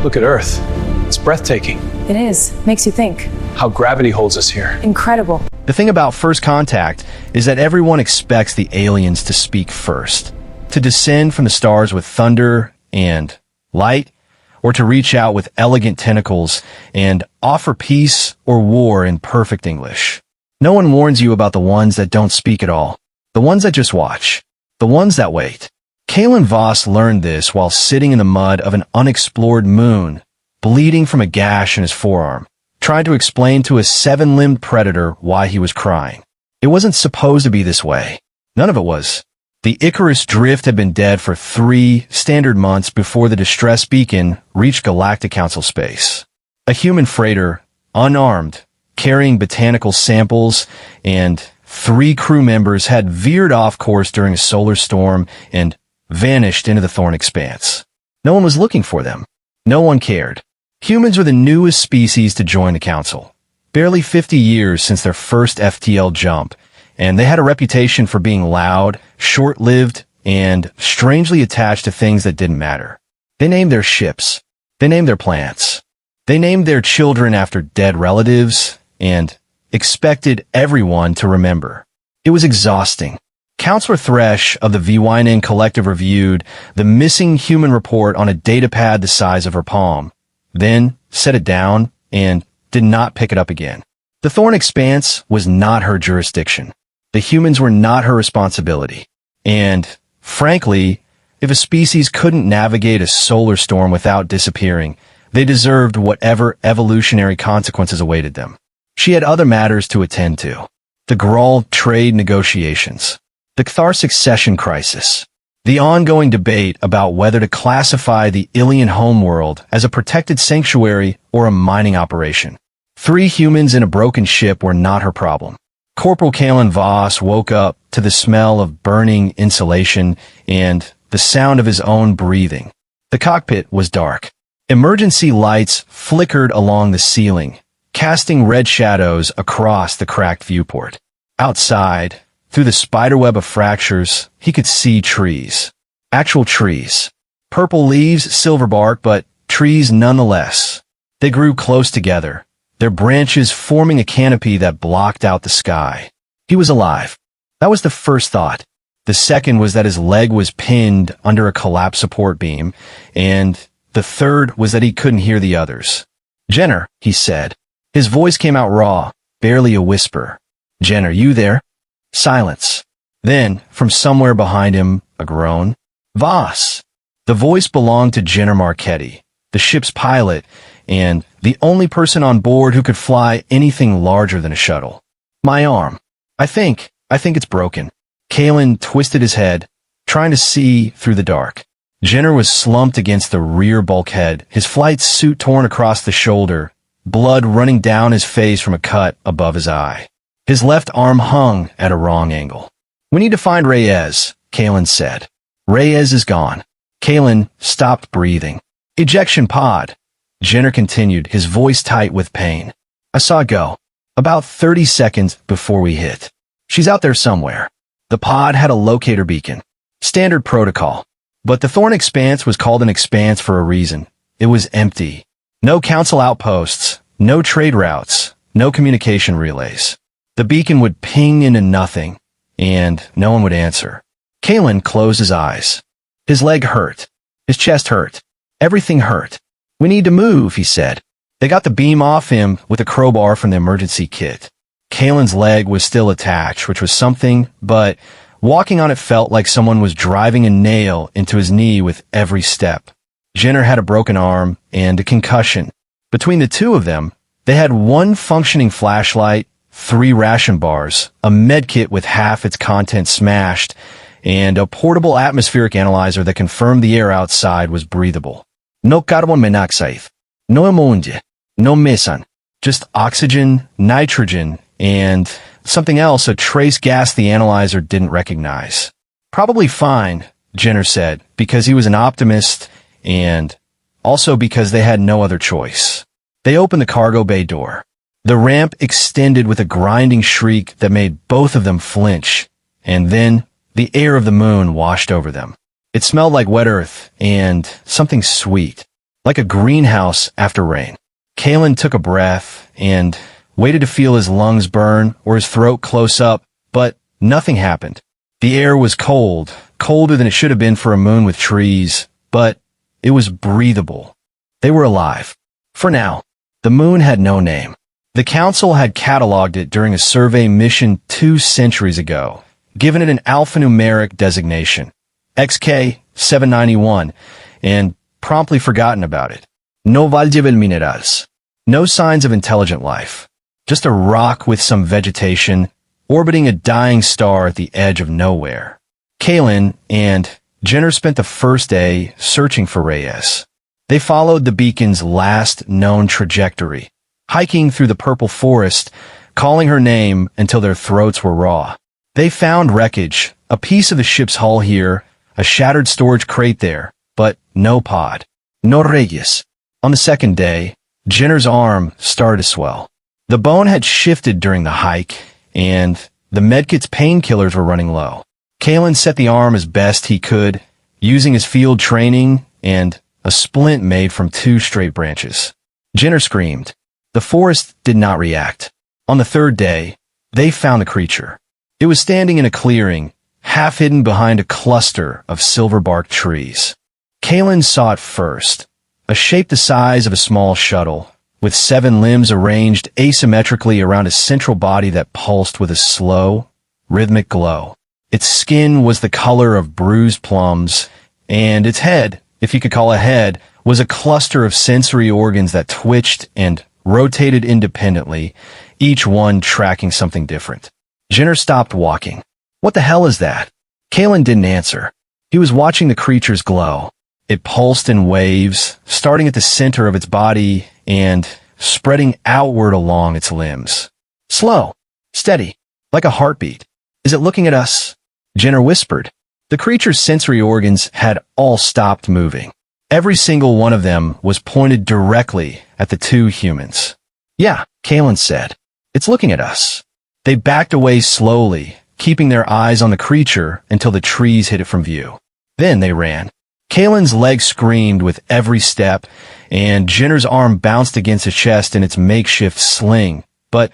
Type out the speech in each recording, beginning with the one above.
Look at Earth. It's breathtaking. It is. Makes you think. How gravity holds us here. Incredible. The thing about First Contact is that everyone expects the aliens to speak first, to descend from the stars with thunder and light, or to reach out with elegant tentacles and offer peace or war in perfect English. No one warns you about the ones that don't speak at all, the ones that just watch, the ones that wait. Kalen Voss learned this while sitting in the mud of an unexplored moon, bleeding from a gash in his forearm, trying to explain to a seven-limbed predator why he was crying. It wasn't supposed to be this way. None of it was. The Icarus Drift had been dead for 3 standard months before the distress beacon reached Galactic Council space. A human freighter, unarmed, carrying botanical samples, and 3 crew members had veered off course during a solar storm and vanished into the Thorn Expanse. No one was looking for them. No one cared. Humans were the newest species to join the Council. Barely 50 years since their first FTL jump, and they had a reputation for being loud, short-lived, and strangely attached to things that didn't matter. They named their ships. They named their plants. They named their children after dead relatives, and expected everyone to remember. It was exhausting. Counselor Thresh of the VYNN Collective reviewed the missing human report on a datapad the size of her palm, then set it down and did not pick it up again. The Thorn Expanse was not her jurisdiction. The humans were not her responsibility. And, frankly, if a species couldn't navigate a solar storm without disappearing, they deserved whatever evolutionary consequences awaited them. She had other matters to attend to. The Grawl trade negotiations. The Cathar succession crisis. The ongoing debate about whether to classify the Ilian homeworld as a protected sanctuary or a mining operation. 3 humans in a broken ship were not her problem. Corporal Kalen Voss woke up to the smell of burning insulation and the sound of his own breathing. The cockpit was dark. Emergency lights flickered along the ceiling, casting red shadows across the cracked viewport. Outside, through the spiderweb of fractures, he could see trees. Actual trees. Purple leaves, silver bark, but trees nonetheless. They grew close together, their branches forming a canopy that blocked out the sky. He was alive. That was the first thought. The second was that his leg was pinned under a collapsed support beam, and the third was that he couldn't hear the others. "Jenner," he said. His voice came out raw, barely a whisper. "Jenner, you there?" Silence. Then, from somewhere behind him, a groan. "Voss." The voice belonged to Jenner Marchetti, the ship's pilot, and the only person on board who could fly anything larger than a shuttle. "My arm. I think it's broken." Kalen twisted his head, trying to see through the dark. Jenner was slumped against the rear bulkhead, his flight suit torn across the shoulder, blood running down his face from a cut above his eye. His left arm hung at a wrong angle. "We need to find Reyes," Kalen said. "Reyes is gone." Kalen stopped breathing. "Ejection pod." Jenner continued, his voice tight with pain. "I saw it go. About 30 seconds before we hit. She's out there somewhere." The pod had a locator beacon. Standard protocol. But the Thorn Expanse was called an expanse for a reason. It was empty. No council outposts, no trade routes, no communication relays. The beacon would ping into nothing, and no one would answer. Kalen closed his eyes. His leg hurt. His chest hurt. Everything hurt. "We need to move," he said. They got the beam off him with a crowbar from the emergency kit. Kalen's leg was still attached, which was something, but walking on it felt like someone was driving a nail into his knee with every step. Jenner had a broken arm and a concussion. Between the two of them, they had 1 functioning flashlight, 3 ration bars, a medkit with half its contents smashed, and a portable atmospheric analyzer that confirmed the air outside was breathable. "No carbon monoxide. No ammonia. No methane. Just oxygen, nitrogen, and something else, a trace gas the analyzer didn't recognize." "Probably fine," Jenner said, because he was an optimist and also because they had no other choice. They opened the cargo bay door. The ramp extended with a grinding shriek that made both of them flinch, and then the air of the moon washed over them. It smelled like wet earth and something sweet. like a greenhouse after rain. Kalen took a breath and waited to feel his lungs burn or his throat close up, but nothing happened. The air was cold, colder than it should have been for a moon with trees, but it was breathable. They were alive. For now. The moon had no name. The council had cataloged it during a survey mission 2 centuries ago, given it an alphanumeric designation, XK-791, and promptly forgotten about it. No valuable minerals. No signs of intelligent life. Just a rock with some vegetation, orbiting a dying star at the edge of nowhere. Kalen and Jenner spent the first day searching for Reyes. They followed the beacon's last known trajectory, hiking through the purple forest, calling her name until their throats were raw. They found wreckage, a piece of the ship's hull here, a shattered storage crate there, but no pod. No Reyes. On the second day, Jenner's arm started to swell. The bone had shifted during the hike, and the medkit's painkillers were running low. Kalen set the arm as best he could, using his field training and a splint made from 2 straight branches. Jenner screamed. The forest did not react. On the third day, they found the creature. It was standing in a clearing, half hidden behind a cluster of silver-barked trees. Kalen saw it first, a shape the size of a small shuttle, with 7 limbs arranged asymmetrically around a central body that pulsed with a slow, rhythmic glow. Its skin was the color of bruised plums, and its head, if you could call a head, was a cluster of sensory organs that twitched and rotated independently, each one tracking something different. Jenner stopped walking. What the hell is that? Kalen didn't answer. He was watching the creature's glow. It pulsed in waves, starting at the center of its body and spreading outward along its limbs. Slow, steady, like a heartbeat. Is it looking at us? Jenner whispered. The creature's sensory organs had all stopped moving. Every single one of them was pointed directly at the 2 humans. Yeah, Kalen said. It's looking at us. They backed away slowly, keeping their eyes on the creature until the trees hid it from view. Then they ran. Kalen's leg screamed with every step, and Jenner's arm bounced against his chest in its makeshift sling, but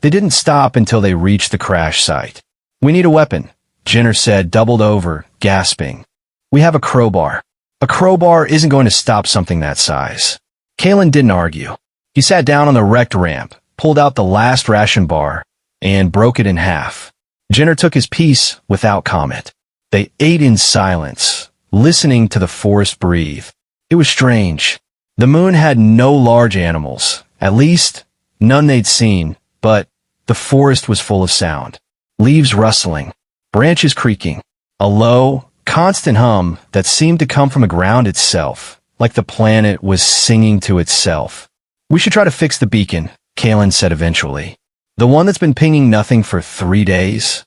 they didn't stop until they reached the crash site. We need a weapon, Jenner said, doubled over, gasping. We have a crowbar. A crowbar isn't going to stop something that size. Kalen didn't argue. He sat down on the wrecked ramp, pulled out the last ration bar, and broke it in half. Jenner took his piece without comment. They ate in silence, listening to the forest breathe. It was strange. The moon had no large animals, at least none they'd seen, but the forest was full of sound. Leaves rustling, branches creaking, a low, constant hum that seemed to come from the ground itself, like the planet was singing to itself. We should try to fix the beacon, Kalen said eventually. The one that's been pinging nothing for 3 days?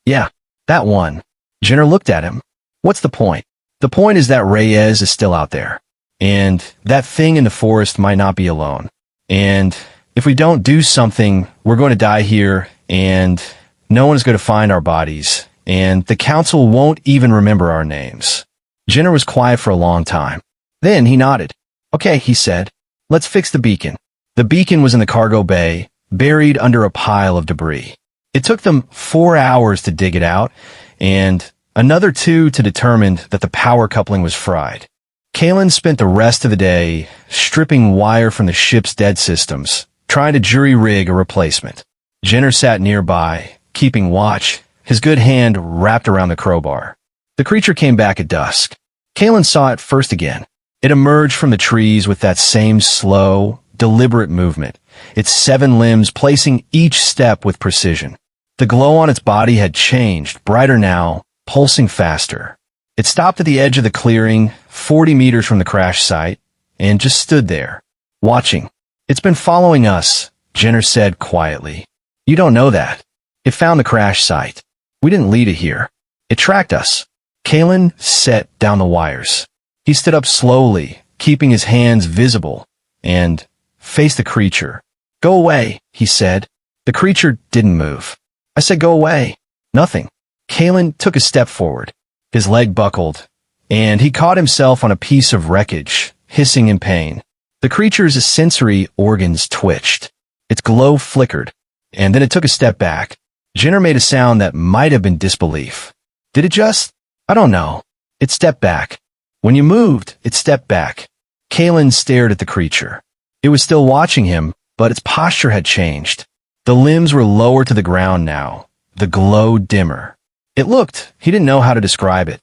Yeah, that one. Jenner looked at him. What's the point? The point is that Reyes is still out there. And that thing in the forest might not be alone. And if we don't do something, we're going to die here, and no one is going to find our bodies, and the council won't even remember our names. Jenner was quiet for a long time. Then he nodded. Okay, he said. Let's fix the beacon. The beacon was in the cargo bay, buried under a pile of debris. It took them 4 hours to dig it out, and another 2 to determine that the power coupling was fried. Kalen spent the rest of the day stripping wire from the ship's dead systems, trying to jury-rig a replacement. Jenner sat nearby, keeping watch, his good hand wrapped around the crowbar. The creature came back at dusk. Kalen saw it first again. It emerged from the trees with that same slow, deliberate movement, its 7 limbs placing each step with precision. The glow on its body had changed, brighter now, pulsing faster. It stopped at the edge of the clearing, 40 meters from the crash site, and just stood there, watching. It's been following us, Jenner said quietly. You don't know that. It found the crash site. We didn't lead it here. It tracked us. Kalen set down the wires. He stood up slowly, keeping his hands visible, and faced the creature. Go away, he said. The creature didn't move. I said go away. Nothing. Kalen took a step forward. His leg buckled, and he caught himself on a piece of wreckage, hissing in pain. The creature's sensory organs twitched. Its glow flickered, and then it took a step back. Jenner made a sound that might have been disbelief. Did it just? I don't know. It stepped back. When you moved, it stepped back. Kalen stared at the creature. It was still watching him, but its posture had changed. The limbs were lower to the ground now, the glow dimmer. It looked, he didn't know how to describe it,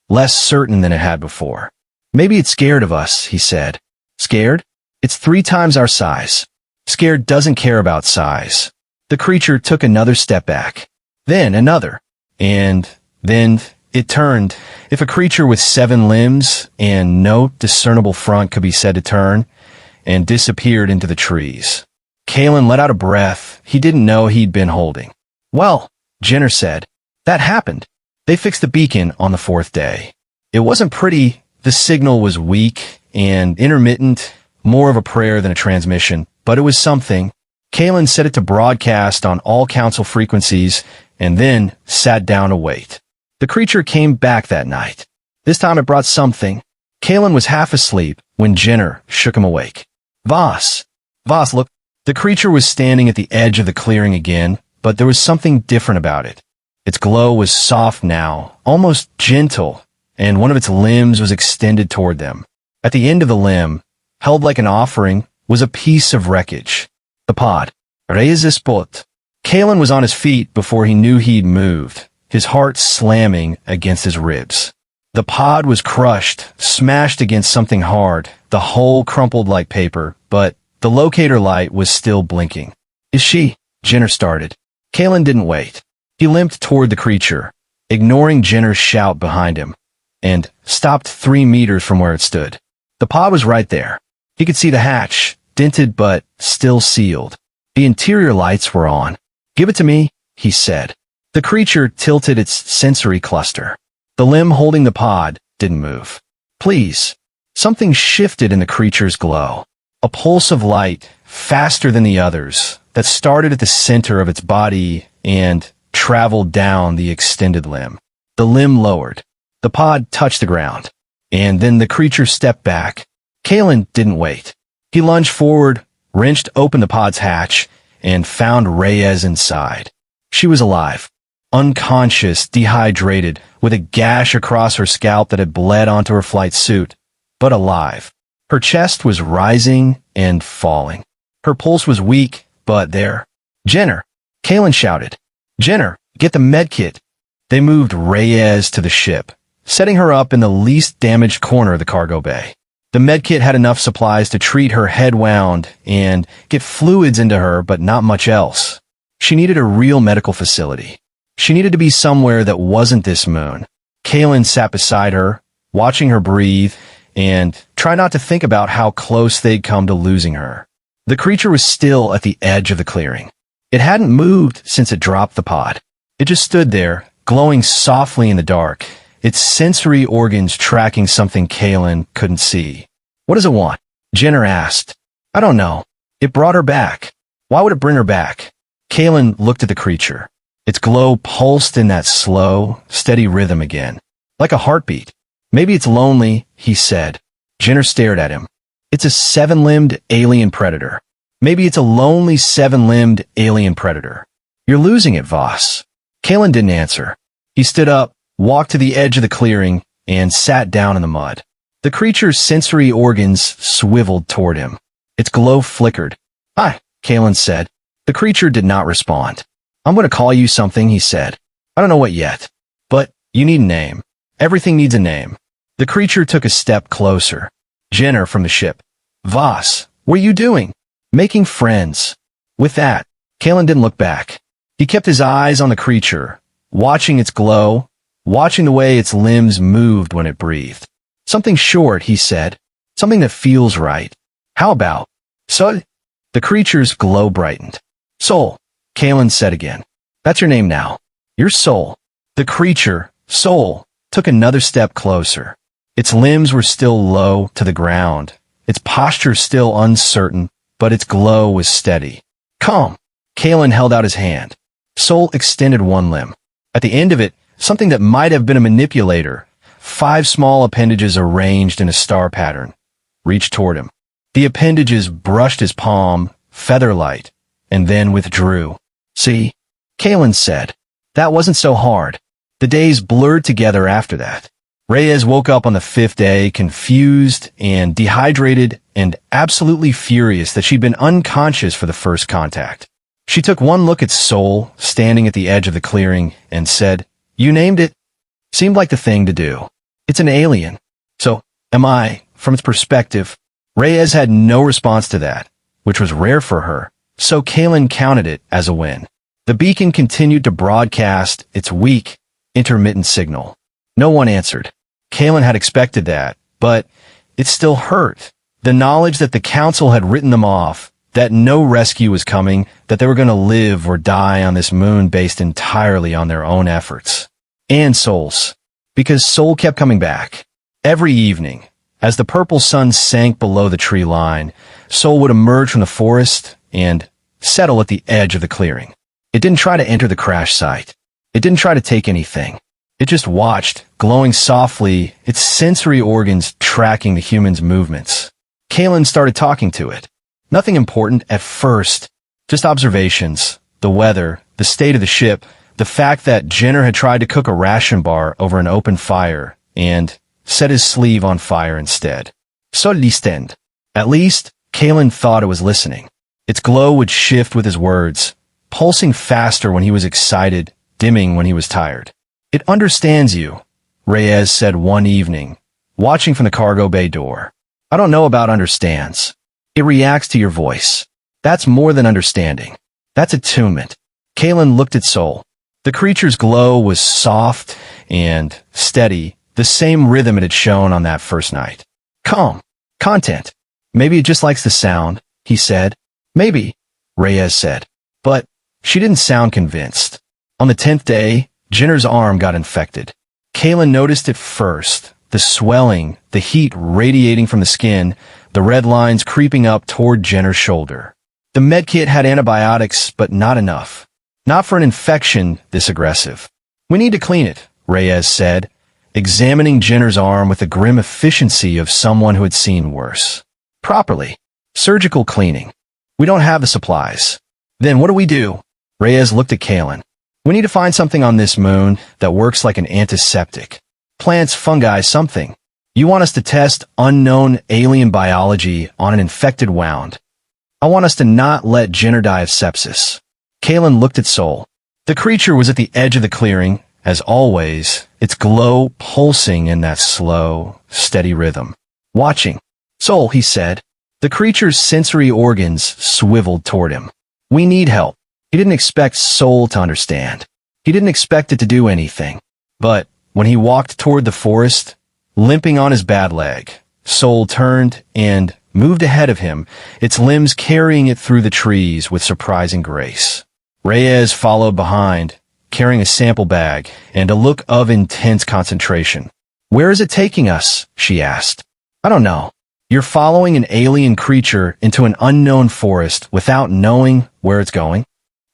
less certain than it had before. Maybe it's scared of us, he said. Scared? It's 3 times our size. Scared doesn't care about size. The creature took another step back. Then another. And then it turned. If a creature with 7 limbs and no discernible front could be said to turn, and disappeared into the trees. Kalen let out a breath he didn't know he'd been holding. Well, Jenner said, that happened. They fixed the beacon on the 4th day. It wasn't pretty. The signal was weak and intermittent, more of a prayer than a transmission, but it was something. Kalen set it to broadcast on all council frequencies and then sat down to wait. The creature came back that night. This time it brought something. Kalen was half asleep when Jenner shook him awake. Voss, look. The creature was standing at the edge of the clearing again, but there was something different about it. Its glow was soft now, almost gentle, and one of its limbs was extended toward them. At the end of the limb, held like an offering, was a piece of wreckage. The pod. Reisispot. Kalen was on his feet before he knew he'd moved, his heart slamming against his ribs. The pod was crushed, smashed against something hard, the hull crumpled like paper, but the locator light was still blinking. Is she? Jenner started. Kalen didn't wait. He limped toward the creature, ignoring Jenner's shout behind him, and stopped 3 meters from where it stood. The pod was right there. He could see the hatch, dented but still sealed. The interior lights were on. Give it to me, he said. The creature tilted its sensory cluster. The limb holding the pod didn't move. Please. Something shifted in the creature's glow. A pulse of light, faster than the others, that started at the center of its body and traveled down the extended limb. The limb lowered. The pod touched the ground. And then the creature stepped back. Kalen didn't wait. He lunged forward, wrenched open the pod's hatch, and found Reyes inside. She was alive. Unconscious, dehydrated, with a gash across her scalp that had bled onto her flight suit, but alive. Her chest was rising and falling. Her pulse was weak, but there. Jenner! Kalen shouted. Jenner, get the medkit. They moved Reyes to the ship, setting her up in the least damaged corner of the cargo bay. The medkit had enough supplies to treat her head wound and get fluids into her, but not much else. She needed a real medical facility. She needed to be somewhere that wasn't this moon. Kalen sat beside her, watching her breathe, and try not to think about how close they'd come to losing her. The creature was still at the edge of the clearing. It hadn't moved since it dropped the pod. It just stood there, glowing softly in the dark, its sensory organs tracking something Kalen couldn't see. What does it want? Jenner asked. I don't know. It brought her back. Why would it bring her back? Kalen looked at the creature. Its glow pulsed in that slow, steady rhythm again, like a heartbeat. Maybe it's lonely, he said. Jenner stared at him. It's a 7-limbed alien predator. Maybe it's a lonely 7-limbed alien predator. You're losing it, Voss. Kalen didn't answer. He stood up, walked to the edge of the clearing, and sat down in the mud. The creature's sensory organs swiveled toward him. Its glow flickered. Hi, Kalen said. The creature did not respond. I'm going to call you something, he said. I don't know what yet. But you need a name. Everything needs a name. The creature took a step closer. Jenner from the ship. Voss, what are you doing? Making friends. With that, Kalen didn't look back. He kept his eyes on the creature, watching its glow, watching the way its limbs moved when it breathed. Something short, he said. Something that feels right. How about Sol? The creature's glow brightened. Sol, Kalen said again. That's your name now. You're Sol. The creature, Sol, took another step closer. Its limbs were still low to the ground, its posture still uncertain, but its glow was steady. Come. Kalen held out his hand. Sol extended one limb. At the end of it, something that might have been a manipulator, 5 small appendages arranged in a star pattern. reached toward him. The appendages brushed his palm, feather-light, and then withdrew. See, Kalen said. That wasn't so hard. The days blurred together after that. Reyes woke up on the 5th day, confused and dehydrated and absolutely furious that she'd been unconscious for the first contact. She took one look at Sol, standing at the edge of the clearing, and said, "You named it." Seemed like the thing to do. It's an alien. So, am I, from its perspective. Reyes had no response to that, which was rare for her, so Kalen counted it as a win. The beacon continued to broadcast its weak, intermittent signal. No one answered. Kalen had expected that, but it still hurt. The knowledge that the council had written them off, that no rescue was coming, that they were going to live or die on this moon based entirely on their own efforts. And Sol's. Because Sol kept coming back. Every evening, as the purple sun sank below the tree line, Sol would emerge from the forest and settle at the edge of the clearing. It didn't try to enter the crash site. It didn't try to take anything. It just watched, glowing softly, its sensory organs tracking the human's movements. Kalen started talking to it. Nothing important at first, just observations, the weather, the state of the ship, the fact that Jenner had tried to cook a ration bar over an open fire and set his sleeve on fire instead. So did he stand. At least, Kalen thought it was listening. Its glow would shift with his words, pulsing faster when he was excited, dimming when he was tired. "It understands you," Reyes said one evening, watching from the cargo bay door. "I don't know about understands. It reacts to your voice. That's more than understanding. That's attunement." Kalen looked at Sol. The creature's glow was soft and steady, the same rhythm it had shown on that first night. "Calm. Content. Maybe it just likes the sound," he said. "Maybe," Reyes said. But she didn't sound convinced. On the 10th day, Jenner's arm got infected. Kalen noticed it first, the swelling, the heat radiating from the skin, the red lines creeping up toward Jenner's shoulder. The medkit had antibiotics, but not enough. Not for an infection this aggressive. "We need to clean it," Reyes said, examining Jenner's arm with the grim efficiency of someone who had seen worse. "Properly. Surgical cleaning. We don't have the supplies." "Then what do we do?" Reyes looked at Kalen. "We need to find something on this moon that works like an antiseptic. Plants, fungi, something. You want us to test unknown alien biology on an infected wound. I want us to not let Jenner die of sepsis." Kalen looked at Sol. The creature was at the edge of the clearing, as always, its glow pulsing in that slow, steady rhythm. "Watching." "Sol," he said. The creature's sensory organs swiveled toward him. "We need help." He didn't expect Sol to understand. He didn't expect it to do anything. But when he walked toward the forest, limping on his bad leg, Sol turned and moved ahead of him, its limbs carrying it through the trees with surprising grace. Reyes followed behind, carrying a sample bag and a look of intense concentration. "Where is it taking us?" she asked. "I don't know. You're following an alien creature into an unknown forest without knowing where it's going?"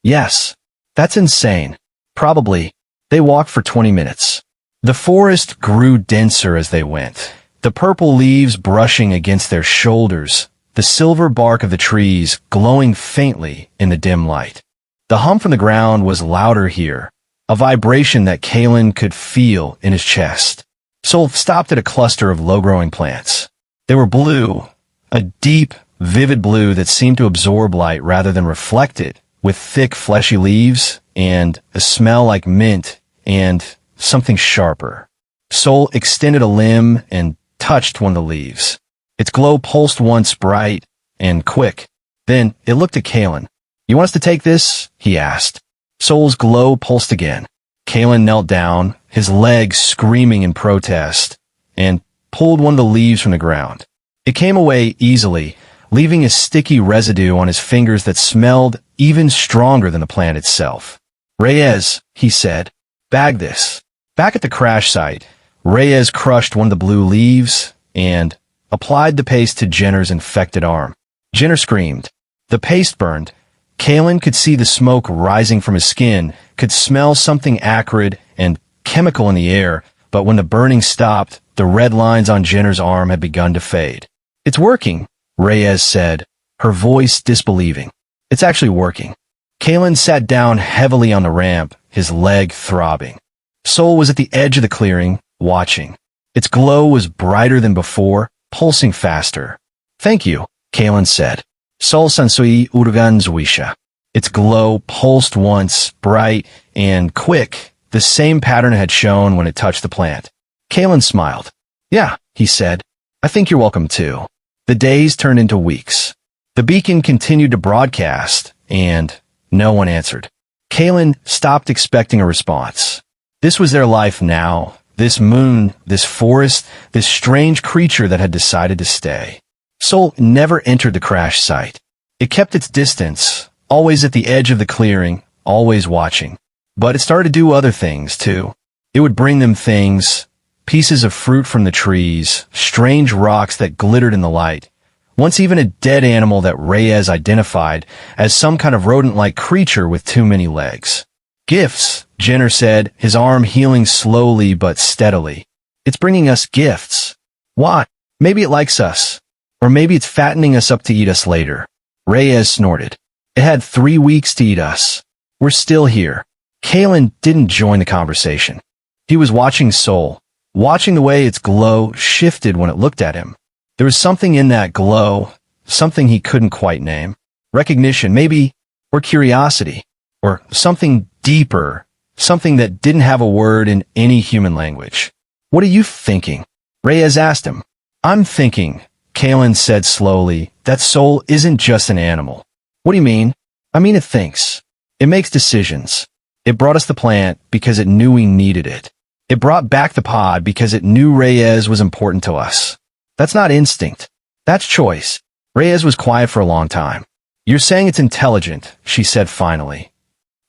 "Yes. That's insane." "Probably." They walked for 20 minutes. The forest grew denser as they went, the purple leaves brushing against their shoulders, the silver bark of the trees glowing faintly in the dim light. The hum from the ground was louder here, a vibration that Kalen could feel in his chest. Sol stopped at a cluster of low-growing plants. They were blue, a deep, vivid blue that seemed to absorb light rather than reflect it, with thick, fleshy leaves and a smell like mint and something sharper. Sol extended a limb and touched one of the leaves. Its glow pulsed once bright and quick. Then it looked at Kalen. "You want us to take this?" he asked. Sol's glow pulsed again. Kalen knelt down, his legs screaming in protest, and pulled one of the leaves from the ground. It came away easily, leaving a sticky residue on his fingers that smelled even stronger than the plant itself. "Reyes," he said, "bag this." Back at the crash site, Reyes crushed one of the blue leaves and applied the paste to Jenner's infected arm. Jenner screamed. The paste burned. Kalen could see the smoke rising from his skin, could smell something acrid and chemical in the air, but when the burning stopped, the red lines on Jenner's arm had begun to fade. It's working, Reyes said, her voice disbelieving. It's actually working. Kalen sat down heavily on the ramp, his leg throbbing. Sol was at the edge of the clearing, watching. Its glow was brighter than before, pulsing faster. Thank you, Kalen said. Sol sansui urganzuisha. Its glow pulsed once, bright and quick, the same pattern it had shown when it touched the plant. Kalen smiled. Yeah, he said. I think you're welcome too. The days turned into weeks. The beacon continued to broadcast, and no one answered. Kalen stopped expecting a response. This was their life now. This moon, this forest, this strange creature that had decided to stay. Sol never entered the crash site. It kept its distance, always at the edge of the clearing, always watching. But it started to do other things, too. It would bring them things, pieces of fruit from the trees, strange rocks that glittered in the light. Once even a dead animal that Reyes identified as some kind of rodent-like creature with too many legs. Gifts, Jenner said, his arm healing slowly but steadily. It's bringing us gifts. Why? Maybe it likes us. Or maybe it's fattening us up to eat us later. Reyes snorted. It had 3 weeks to eat us. We're still here. Kalen didn't join the conversation. He was watching Sol, watching the way its glow shifted when it looked at him. There was something in that glow, something he couldn't quite name. Recognition, maybe, or curiosity, or something deeper, something that didn't have a word in any human language. What are you thinking? Reyes asked him. I'm thinking, Kalen said slowly, that Sol isn't just an animal. What do you mean? I mean it thinks. It makes decisions. It brought us the plant because it knew we needed it. It brought back the pod because it knew Reyes was important to us. That's not instinct. That's choice. Reyes was quiet for a long time. You're saying it's intelligent, she said finally.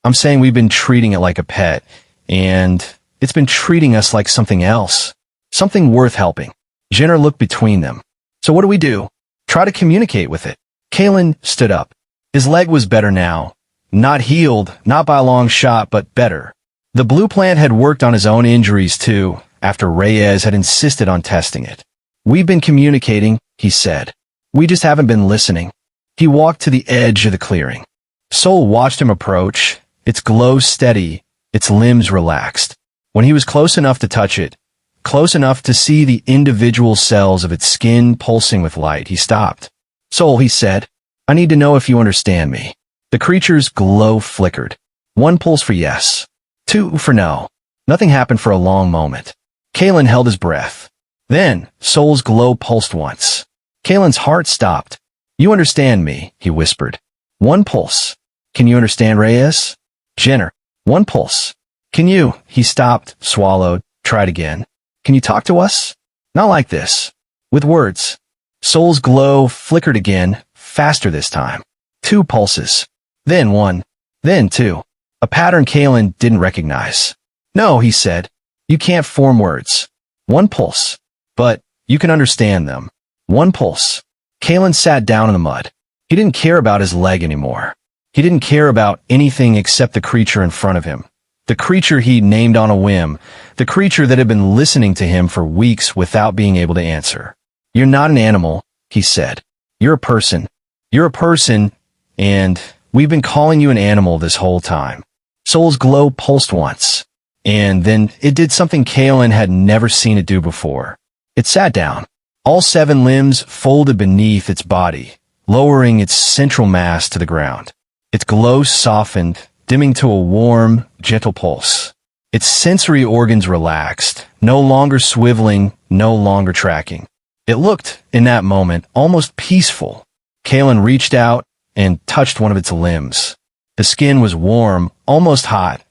I'm saying we've been treating it like a pet, and it's been treating us like something else. Something worth helping. Jenner looked between them. So what do we do? Try to communicate with it. Kalen stood up. His leg was better now. Not healed, not by a long shot, but better. The blue plant had worked on his own injuries too, after Reyes had insisted on testing it. We've been communicating, he said. We just haven't been listening. He walked to the edge of the clearing. Sol watched him approach, its glow steady, its limbs relaxed. When he was close enough to touch it, close enough to see the individual cells of its skin pulsing with light, he stopped. Sol, he said, I need to know if you understand me. The creature's glow flickered. 1 pulse for yes. 2 for no. Nothing happened for a long moment. Kalen held his breath. Then, Sol's glow pulsed once. Kalen's heart stopped. You understand me, he whispered. 1 pulse. Can you understand Reyes? Jenner. 1 pulse. Can you? He stopped, swallowed, tried again. Can you talk to us? Not like this. With words. Sol's glow flickered again, faster this time. 2 pulses. Then 1. Then 2. A pattern Kalen didn't recognize. No, he said. You can't form words. 1 pulse. But you can understand them. 1 pulse. Kalen sat down in the mud. He didn't care about his leg anymore. He didn't care about anything except the creature in front of him. The creature he named on a whim. The creature that had been listening to him for weeks without being able to answer. You're not an animal, he said. You're a person. You're a person, and we've been calling you an animal this whole time. Sol's glow pulsed once, and then it did something Kalen had never seen it do before. It sat down. All 7 limbs folded beneath its body, lowering its central mass to the ground. Its glow softened, dimming to a warm, gentle pulse. Its sensory organs relaxed, no longer swiveling, no longer tracking. It looked, in that moment, almost peaceful. Kalen reached out and touched one of its limbs. The skin was warm, almost hot,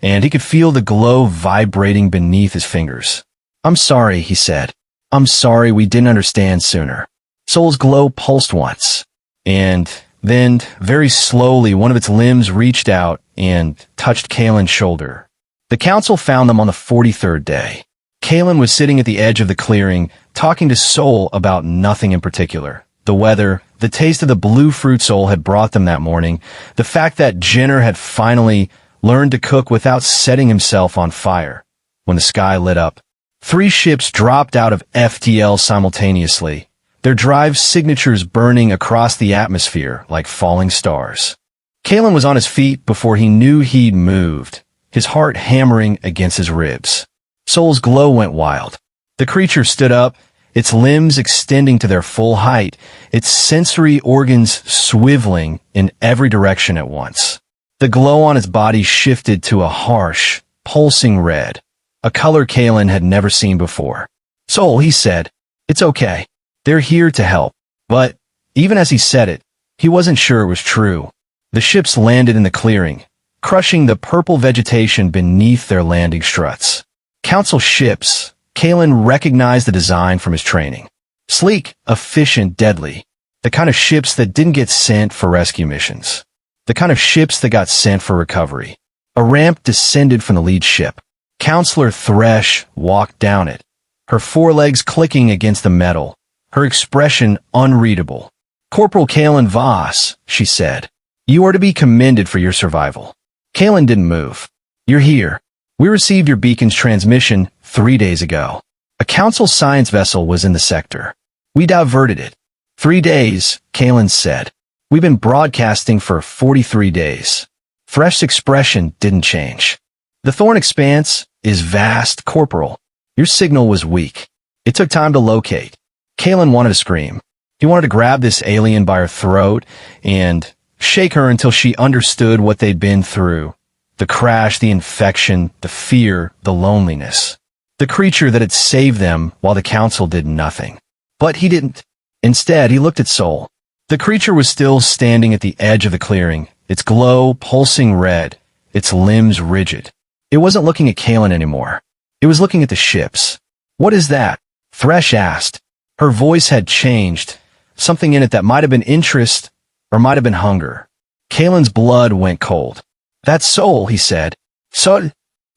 and he could feel the glow vibrating beneath his fingers. I'm sorry, he said. I'm sorry we didn't understand sooner. Sol's glow pulsed once, and then, very slowly, one of its limbs reached out and touched Kalen's shoulder. The council found them on the 43rd day. Kalen was sitting at the edge of the clearing, talking to Sol about nothing in particular. The weather, the taste of the blue fruit Sol had brought them that morning, the fact that Jenner had finally learned to cook without setting himself on fire. When the sky lit up, 3 ships dropped out of FTL simultaneously, their drive signatures burning across the atmosphere like falling stars. Kalen was on his feet before he knew he'd moved, his heart hammering against his ribs. Soul's glow went wild. The creature stood up, its limbs extending to their full height, its sensory organs swiveling in every direction at once. The glow on its body shifted to a harsh, pulsing red, a color Kalen had never seen before. Soul, he said, it's okay. They're here to help. But even as he said it, he wasn't sure it was true. The ships landed in the clearing, crushing the purple vegetation beneath their landing struts. Council ships, Kalen recognized the design from his training. Sleek, efficient, deadly. The kind of ships that didn't get sent for rescue missions. The kind of ships that got sent for recovery. A ramp descended from the lead ship. Counselor Thresh walked down it, her forelegs clicking against the metal, her expression unreadable. Corporal Kalen Voss, she said, you are to be commended for your survival. Kalen didn't move. You're here. We received your beacon's transmission 3 days ago. A council science vessel was in the sector. We diverted it. 3 days, Kalen said. We've been broadcasting for 43 days. Thresh's expression didn't change. The Thorn Expanse is vast, Corporal. Your signal was weak. It took time to locate. Kalen wanted to scream. He wanted to grab this alien by her throat and shake her until she understood what they'd been through. The crash, the infection, the fear, the loneliness. The creature that had saved them while the council did nothing. But he didn't. Instead, he looked at Soul. The creature was still standing at the edge of the clearing, its glow pulsing red, its limbs rigid. It wasn't looking at Kalen anymore. It was looking at the ships. What is that? Thresh asked. Her voice had changed, something in it that might have been interest or might have been hunger. Kalen's blood went cold. That's Soul, he said. So,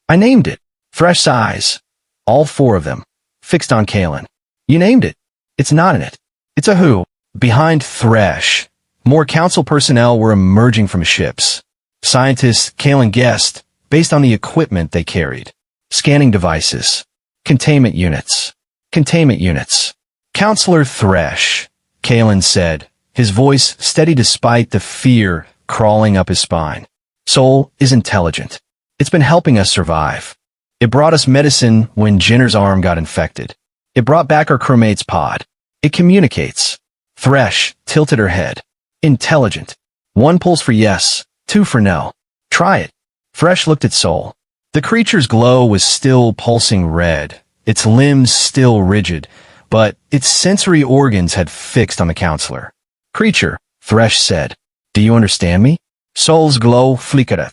I named it. Thresh's eyes, all 4 of them, fixed on Kalen. You named it. It's not in it. It's a who. Behind Thresh, more council personnel were emerging from ships. Scientists, Kalen guessed, based on the equipment they carried. Scanning devices. Containment units. Containment units. Counselor Thresh, Kalen said, his voice steady despite the fear crawling up his spine. Soul is intelligent. It's been helping us survive. It brought us medicine when Jenner's arm got infected. It brought back our crewmate's pod. It communicates. Thresh tilted her head. Intelligent. 1 pulls for yes, 2 for no. Try it. Thresh looked at Soul. The creature's glow was still pulsing red, its limbs still rigid, but its sensory organs had fixed on the counselor. Creature, Thresh said, do you understand me? Soul's glow flickered.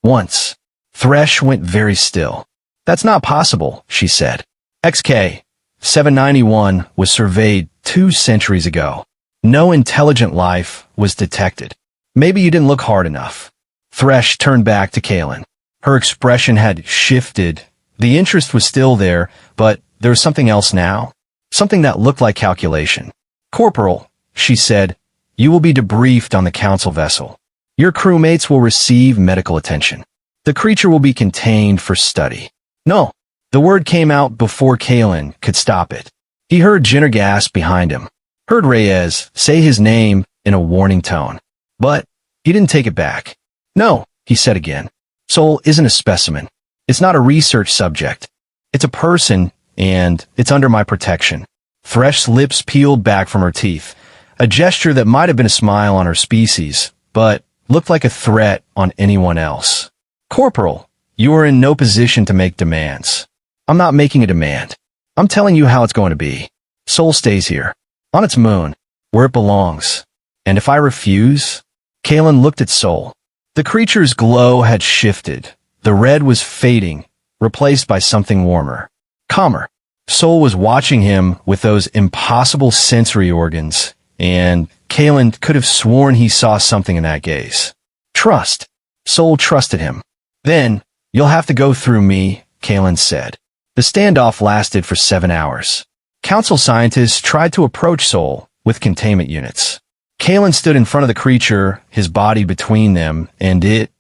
Once. Thresh went very still. That's not possible, she said. XK 791 was surveyed 2 centuries ago. No intelligent life was detected. Maybe you didn't look hard enough. Thresh turned back to Kalen. Her expression had shifted. The interest was still there, but there was something else now. Something that looked like calculation. Corporal, she said, you will be debriefed on the council vessel. Your crewmates will receive medical attention. The creature will be contained for study. No. The word came out before Kalen could stop it. He heard Jenner gasp behind him. Heard Reyes say his name in a warning tone. But he didn't take it back. No, he said again. Soul isn't a specimen. It's not a research subject. It's a person, and it's under my protection. Thresh's lips peeled back from her teeth, a gesture that might have been a smile on her species, but looked like a threat on anyone else. Corporal, you are in no position to make demands. I'm not making a demand. I'm telling you how it's going to be. Soul stays here, on its moon, where it belongs. And if I refuse? Kalen looked at Soul. The creature's glow had shifted. The red was fading, replaced by something warmer. Calmer. Soul was watching him with those impossible sensory organs, and Kalen could have sworn he saw something in that gaze. Trust. Soul trusted him. Then, you'll have to go through me, Kalen said. The standoff lasted for 7 hours. Council scientists tried to approach Soul with containment units. Kalen stood in front of the creature, his body between them and it,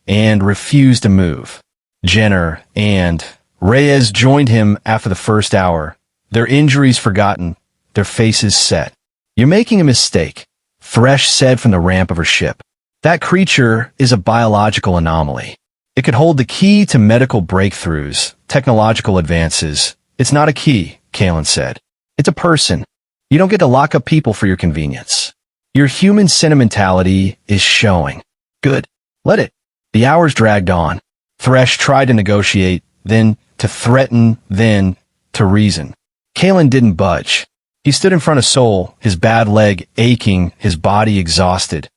and refused to move. Jenner and Reyes joined him after the first hour, their injuries forgotten, their faces set. "You're making a mistake," Thresh said from the ramp of her ship. "That creature is a biological anomaly. It could hold the key to medical breakthroughs, technological advances. It's not a key," Kalen said. "It's a person. You don't get to lock up people for your convenience. Your human sentimentality is showing." "Good. Let it." The hours dragged on. Thresh tried to negotiate, then to threaten, then to reason. Kalen didn't budge. He stood in front of Sol, his bad leg aching, his body exhausted,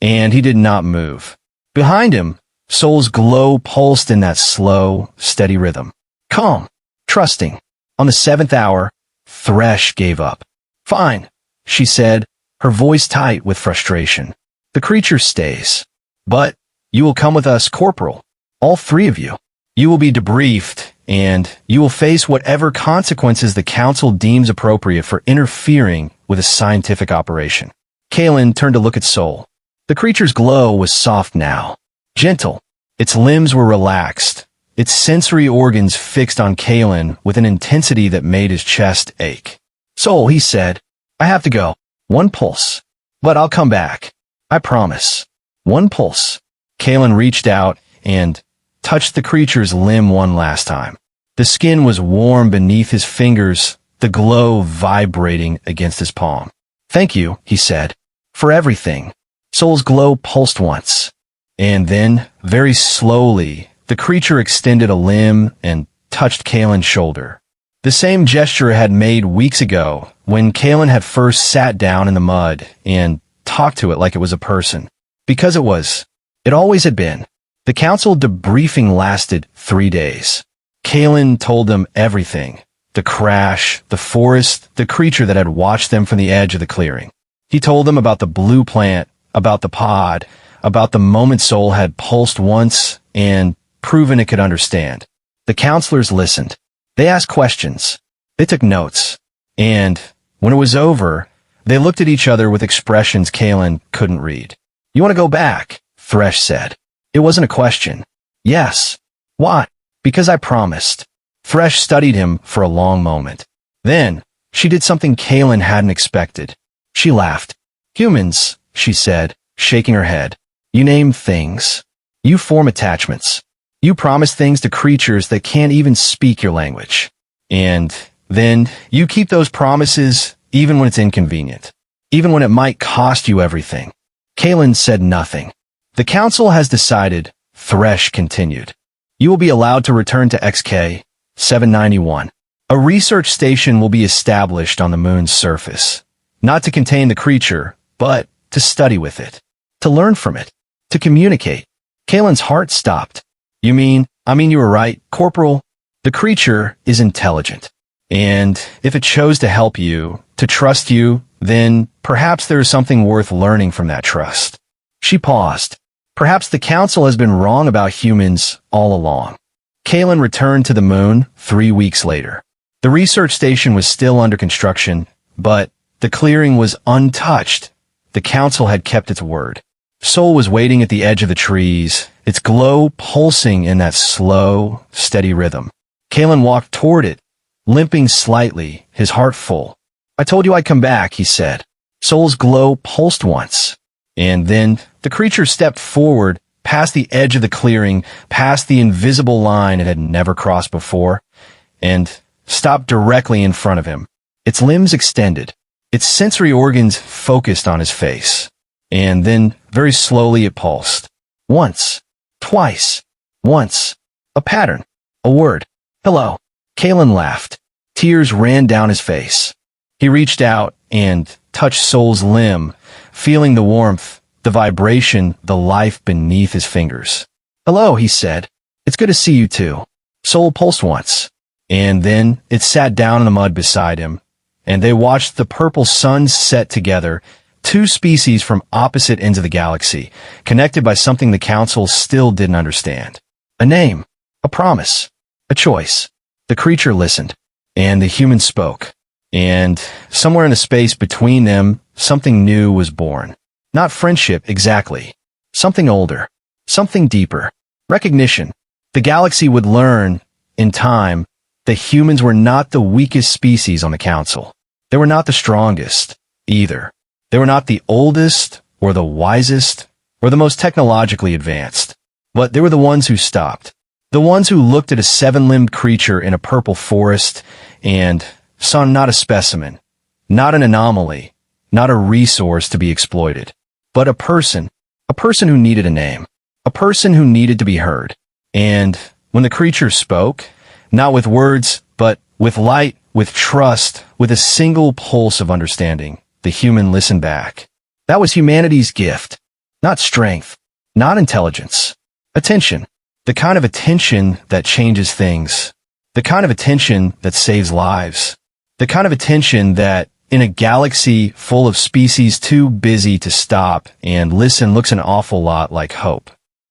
and he did not move. Behind him, Sol's glow pulsed in that slow, steady rhythm. Calm, trusting. On the 7th hour, Thresh gave up. "Fine," she said, her voice tight with frustration. "The creature stays. But you will come with us, Corporal. All 3 of you. You will be debriefed, and you will face whatever consequences the Council deems appropriate for interfering with a scientific operation." Kalen turned to look at Sol. The creature's glow was soft now, gentle. Its limbs were relaxed, its sensory organs fixed on Kalen with an intensity that made his chest ache. "Sol," he said, "I have to go. 1 pulse. But I'll come back. I promise. 1 pulse." Kalen reached out and touched the creature's limb one last time. The skin was warm beneath his fingers, the glow vibrating against his palm. "Thank you," he said, "for everything." Sol's glow pulsed once. And then, very slowly, the creature extended a limb and touched Kalen's shoulder. The same gesture it had made weeks ago when Kalen had first sat down in the mud and talked to it like it was a person. Because it was. It always had been. The Council debriefing lasted 3 days. Kalen told them everything. The crash, the forest, the creature that had watched them from the edge of the clearing. He told them about the blue plant, about the pod, about the moment Sol had pulsed once and proven it could understand. The counselors listened. They asked questions. They took notes. And when it was over, they looked at each other with expressions Kalen couldn't read. "You want to go back?" Thresh said. It wasn't a question. "Yes." "Why?" "Because I promised." Thresh studied him for a long moment. Then, she did something Kalen hadn't expected. She laughed. "Humans," she said, shaking her head. "You name things. You form attachments. You promise things to creatures that can't even speak your language. And then you keep those promises even when it's inconvenient. Even when it might cost you everything." Kalen said nothing. "The Council has decided," Thresh continued. "You will be allowed to return to XK 791. A research station will be established on the moon's surface. Not to contain the creature, but to study with it. To learn from it. To communicate." Kalen's heart stopped. I mean you were right, Corporal. The creature is intelligent. And if it chose to help you, to trust you, then perhaps there is something worth learning from that trust." She paused. Perhaps the Council has been wrong about humans all along. Kalen returned to the moon 3 weeks later. The research station was still under construction, but the clearing was untouched. The Council had kept its word. Sol was waiting at the edge of the trees, its glow pulsing in that slow, steady rhythm. Kalen walked toward it, limping slightly, his heart full. "I told you I'd come back," he said. Sol's glow pulsed once. And then the creature stepped forward, past the edge of the clearing, past the invisible line it had never crossed before, and stopped directly in front of him. Its limbs extended, its sensory organs focused on his face. And then, very slowly, it pulsed. Once. Twice. Once. A pattern. A word. "Hello." Kalen laughed. Tears ran down his face. He reached out and touched Sol's limb, feeling the warmth, the vibration, the life beneath his fingers. "Hello," he said. "It's good to see you too." Sol pulsed once. And then it sat down in the mud beside him, and they watched the purple sun set together, 2 species from opposite ends of the galaxy, connected by something the Council still didn't understand. A name, a promise, a choice. The creature listened, and the human spoke. And somewhere in the space between them, something new was born. Not friendship exactly. Something older. Something deeper. Recognition. The galaxy would learn, in time, that humans were not the weakest species on the Council. They were not the strongest, either. They were not the oldest, or the wisest, or the most technologically advanced. But they were the ones who stopped. The ones who looked at a seven-limbed creature in a purple forest and saw not a specimen, not an anomaly, not a resource to be exploited, but a person who needed a name, a person who needed to be heard. And when the creature spoke, not with words, but with light, with trust, with a single pulse of understanding, the human listened back. That was humanity's gift. Not strength, not intelligence. Attention. The kind of attention that changes things. The kind of attention that saves lives. The kind of attention that, in a galaxy full of species too busy to stop and listen, looks an awful lot like hope.